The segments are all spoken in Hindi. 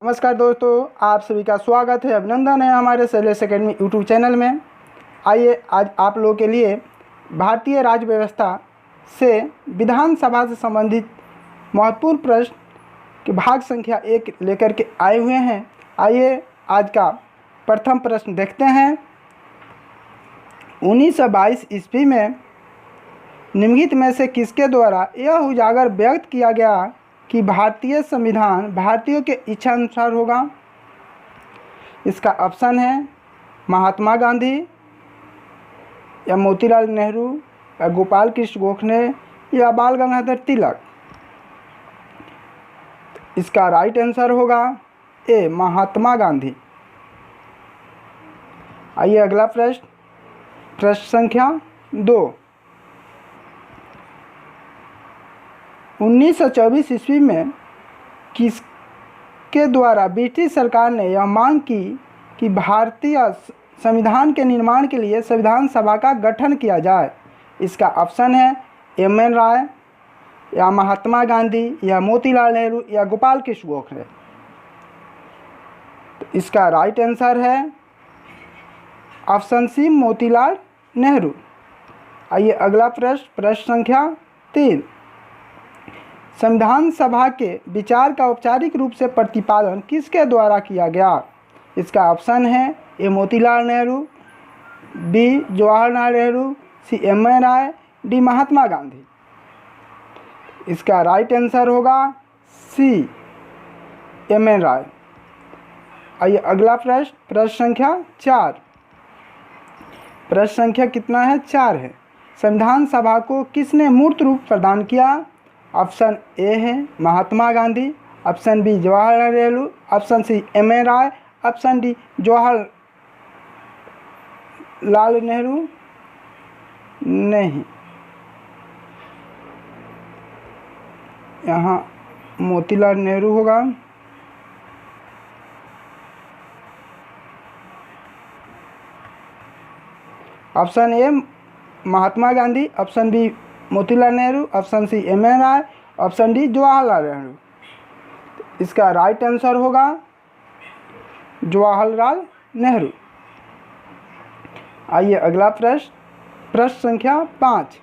नमस्कार दोस्तों, आप सभी का स्वागत है, अभिनंदन है हमारे शैलेश एकेडमी यूट्यूब चैनल में। आइए आज आप लोगों के लिए भारतीय राज्य व्यवस्था से विधानसभा से संबंधित महत्वपूर्ण प्रश्न के भाग संख्या 1 लेकर के आए हुए हैं। आइए आज का प्रथम प्रश्न देखते हैं। 1922 ईस्वी में निम्नलिखित में से किसके द्वारा यह उजागर व्यक्त किया गया कि भारतीय संविधान भारतीयों के इच्छा अनुसार होगा? इसका ऑप्शन है महात्मा गांधी या मोतीलाल नेहरू या गोपाल कृष्ण गोखले या बाल गंगाधर तिलक। इसका राइट आंसर होगा ए महात्मा गांधी। आइए अगला प्रश्न संख्या 2। 1924 ईस्वी में किसके द्वारा ब्रिटिश सरकार ने यह मांग की कि भारतीय संविधान के निर्माण के लिए संविधान सभा का गठन किया जाए? इसका ऑप्शन है एम.एन. राय या महात्मा गांधी या मोतीलाल नेहरू या गोपाल कृष्ण गोखले। तो इसका राइट आंसर है ऑप्शन सी मोतीलाल नेहरू। आइए अगला प्रश्न संख्या 3। संविधान सभा के विचार का औपचारिक रूप से प्रतिपादन किसके द्वारा किया गया? इसका ऑप्शन है ए मोतीलाल नेहरू, बी जवाहरलाल नेहरू, सी एम.एन. राय, डी महात्मा गांधी। इसका राइट आंसर होगा सी एम.एन. राय। आइए अगला प्रश्न संख्या 4। प्रश्न संख्या कितना है? 4 है। संविधान सभा को किसने मूर्त रूप प्रदान किया? ऑप्शन ए है Mahatma Gandhi, option B Jawaharlal Nehru, option C M N. Roy, option D Jawaharlal Nehru. नहीं, यहाँ मोतीलाल नेहरू होगा। Option A Mahatma Gandhi, option B Motilal Nehru, option C M N. Roy, option D Jawaharlal Nehru. इसका राइट आंसर होगा जवाहरलाल नेहरू। आइए अगला प्रश्न संख्या 5।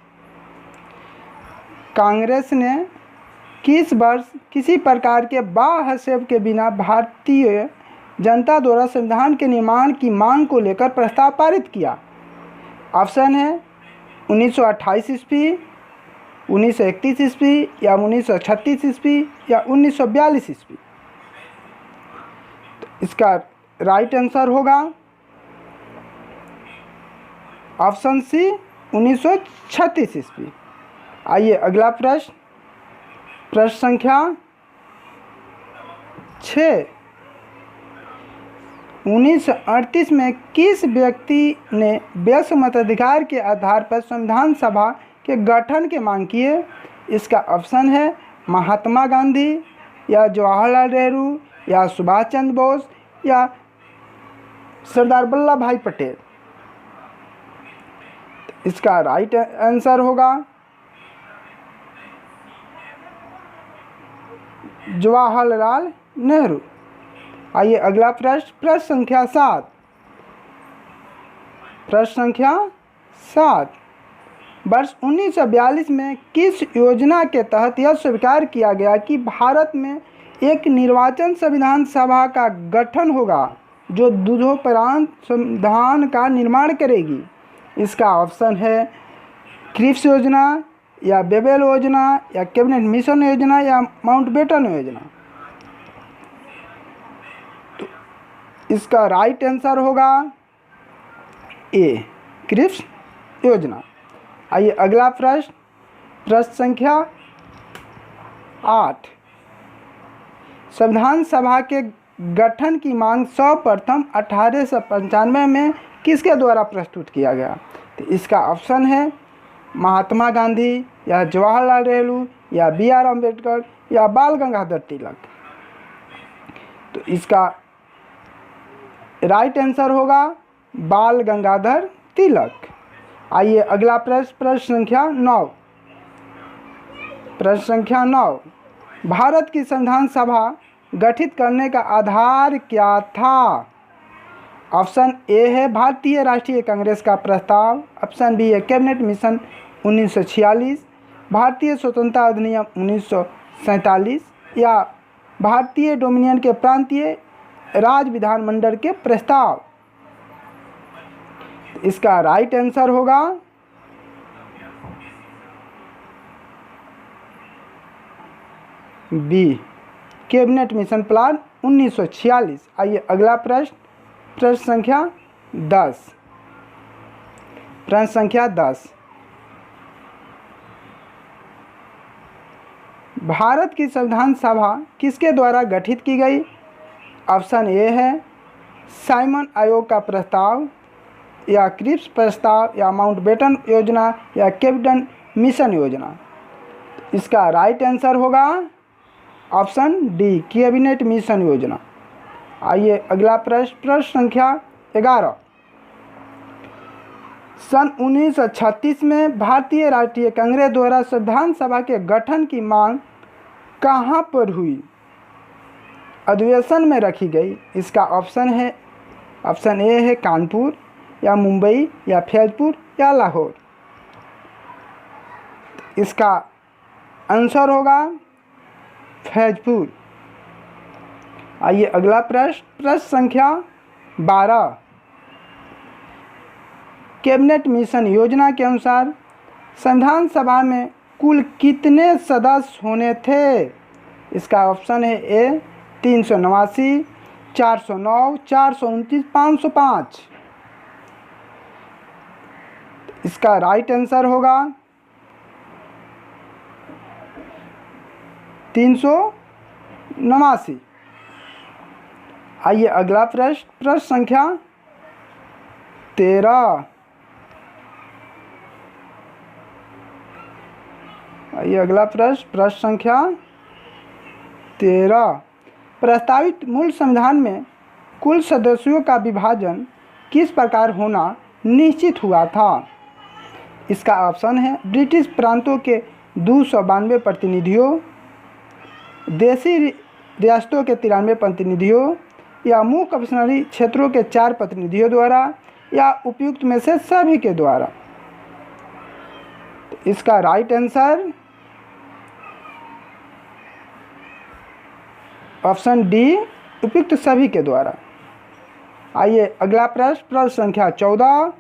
कांग्रेस ने किस वर्ष किसी प्रकार के बाह्य हस्तक्षेप के बिना भारतीय जनता द्वारा संविधान के निर्माण की मांग को लेकर प्रस्ताव पारित किया? ऑप्शन है 1928 ईस्वी, 1931 ईस्वी या 1936 ईस्वी या 1942 ईस्वी। तो इसका राइट आंसर होगा ऑप्शन सी 1936 ईस्वी। आइए अगला प्रश्न संख्या 6। 1938 में किस व्यक्ति ने वयस्क मताधिकार के आधार पर संविधान सभा के गठन की मांग की है? इसका ऑप्शन है महात्मा गांधी या जवाहरलाल नेहरू या सुभाष चंद्र बोस या सरदार वल्लभ भाई पटेल। इसका राइट आंसर होगा जवाहरलाल नेहरू। आइए अगला प्रश्न संख्या 7। प्रश्न संख्या 7। वर्ष 1942 में किस योजना के तहत यह स्वीकार किया गया कि भारत में एक निर्वाचन संविधान सभा का गठन होगा जो द्विदोपरांत संविधान का निर्माण करेगी? इसका ऑप्शन है क्रिप्स योजना या बेबेल योजना या कैबिनेट मिशन योजना या माउंटबेटन योजना। तो इसका राइट आंसर होगा ए क्रिप्स योजना। आइए अगला प्रश्न संख्या 8। संविधान सभा के गठन की मांग सर्वप्रथम 1895 में किसके द्वारा प्रस्तुत किया गया? तो इसका ऑप्शन है महात्मा गांधी या जवाहरलाल नेहरू या बी.आर. अम्बेडकर या बाल गंगाधर तिलक। तो इसका राइट आंसर होगा बाल गंगाधर तिलक। आइए अगला प्रश्न संख्या 9। प्रश्न संख्या 9। भारत की संविधान सभा गठित करने का आधार क्या था? ऑप्शन ए है भारतीय राष्ट्रीय कांग्रेस का प्रस्ताव, ऑप्शन बी है कैबिनेट मिशन 1946, भारतीय स्वतंत्रता अधिनियम 1947 या भारतीय डोमिनियन के प्रांतीय राज विधानमंडल के प्रस्ताव। इसका राइट आंसर होगा बी, कैबिनेट मिशन प्लान 1946। आइए अगला प्रश्न, प्रश्न संख्या 10। प्रश्न संख्या 10, भारत की संविधान सभा किसके द्वारा गठित की गई? ऑप्शन ए है साइमन आयोग का प्रस्ताव, या क्रिप्स प्रस्ताव, या माउंटबेटन योजना, या कैबिनेट मिशन योजना। इसका राइट आंसर होगा ऑप्शन डी, कैबिनेट मिशन योजना। आइए अगला प्रश्न, प्रश्न संख्या 11। सन 1936 में भारतीय राष्ट्रीय कांग्रेस द्वारा संविधान सभा के गठन की मांग कहाँ पर हुई? अधिवेशन में रखी गई। इसका ऑप्शन है, ऑप्शन ए है कानपुर, या मुंबई, या फैजपुर, या लाहौर। इसका आंसर होगा फैजपुर। आइए अगला प्रश्न, प्रश्न संख्या 12। कैबिनेट मिशन योजना के अनुसार संविधान सभा में कुल कितने सदस्य होने थे? इसका ऑप्शन है ए 389, 409, 429, 505। इसका राइट आंसर होगा 389। आइए अगला प्रश्न, प्रश्न संख्या 13। आइए अगला प्रश्न, प्रश्न संख्या 13। प्रस्तावित मूल संविधान में कुल सदस्यों का विभाजन किस प्रकार होना निश्चित हुआ था? इसका ऑप्शन है ब्रिटिश प्रांतों के 292 प्रतिनिधियों, देशी रियासतों के 93 प्रतिनिधियों, या मुख्य कमिश्नरी क्षेत्रों के 4 प्रतिनिधियों द्वारा, या उपयुक्त में से सभी के द्वारा। इसका राइट आंसर ऑप्शन डी, उपयुक्त सभी के द्वारा। आइए अगला प्रश्न, प्रश्न संख्या 14।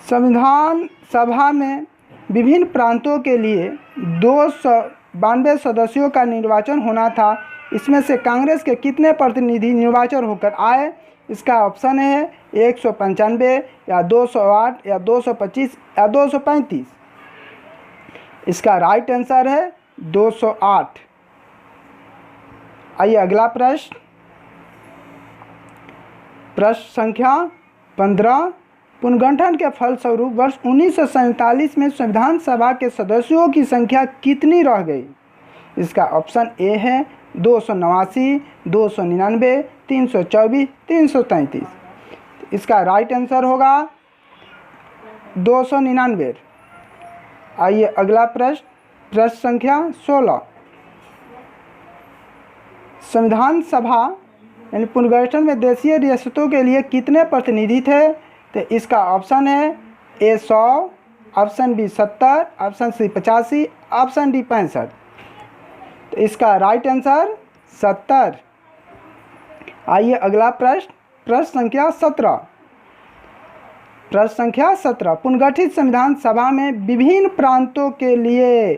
संविधान सभा में विभिन्न प्रांतों के लिए 292 सदस्यों का निर्वाचन होना था। इसमें से कांग्रेस के कितने प्रतिनिधि निर्वाचन होकर आए? इसका ऑप्शन है 195, या 208, या 225, या 235। इसका राइट आंसर है 208। आइए अगला प्रश्न, प्रश्न संख्या 15। पुनर्गठन के फलस्वरूप वर्ष 1947 में संविधान सभा के सदस्यों की संख्या कितनी रह गई? इसका ऑप्शन ए है 289, 299, 324, 333। इसका राइट आंसर होगा 299। आइए अगला प्रश्न, प्रश्न संख्या 16। संविधान सभा यानी पुनर्गठन में देशीय रियासतों के लिए कितने प्रतिनिधि थे? तो इसका ऑप्शन है A 100, option B 70, option C 85, option D 65। तो इसका राइट आंसर 70। आइए अगला प्रश्न, प्रश्न संख्या 17। प्रश्न संख्या 17। पुनर्गठित संविधान सभा में विभिन्न प्रांतों के लिए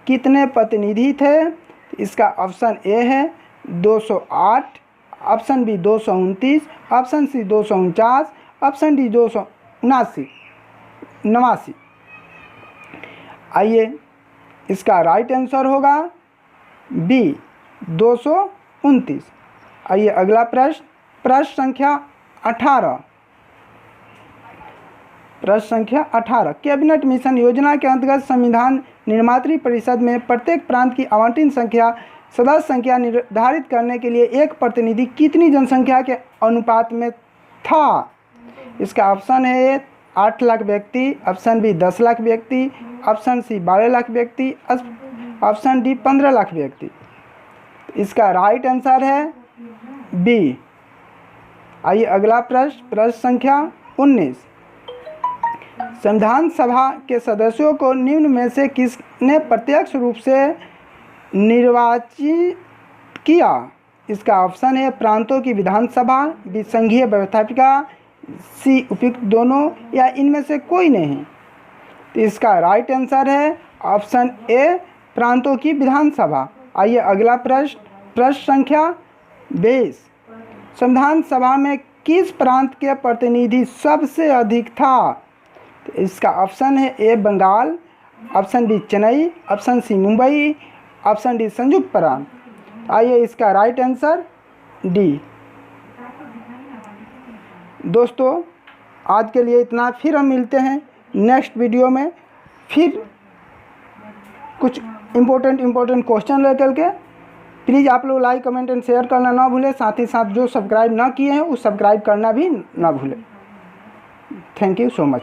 कितने प्रतिनिधि थे? इसका ऑप्शन ए है 208, option B 229, option C 249, option D 289। आइए इसका राइट आंसर होगा बी 229। आइए अगला प्रश्न, प्रश्न संख्या 18। प्रश्न संख्या 18। कैबिनेट मिशन योजना के अंतर्गत संविधान निर्मात्री परिषद में प्रत्येक प्रांत की आवंटन संख्या सदस्य संख्या निर्धारित करने के लिए एक प्रतिनिधि कितनी जनसंख्या के अनुपात में था? इसका ऑप्शन है 8 लाख व्यक्ति, ऑप्शन बी 10 लाख व्यक्ति, ऑप्शन सी 12 लाख व्यक्ति, ऑप्शन डी 15 लाख व्यक्ति। इसका राइट आंसर है बी। आइए अगला प्रश्न संख्या 19। संविधान सभा के सदस्यों को निम्न में से किसने प्रत्यक्ष रूप से निर्वाचित किया? इसका ऑप्शन है प्रांतों की विधानसभा, बी संघीय व्यवस्थापिका, सी उपयुक्त दोनों, या इनमें से कोई नहीं। तो इसका राइट आंसर है ऑप्शन ए प्रांतों की विधानसभा। आइए अगला प्रश्न संख्या 20। संविधान सभा में किस प्रांत के प्रतिनिधि सबसे अधिक था? तो इसका ऑप्शन है A Bengal, option B Chennai, option C Mumbai, option D संयुक्त प्रांत। आइए इसका राइट आंसर डी। दोस्तों आज के लिए इतना, फिर हम मिलते हैं नेक्स्ट वीडियो में, फिर कुछ इम्पोर्टेंट क्वेश्चन लेकर के। प्लीज़ आप लोग लाइक कमेंट एंड शेयर करना ना भूलें, साथ ही साथ जो सब्सक्राइब ना किए हैं वो सब्सक्राइब करना भी ना भूलें। Thank you so much.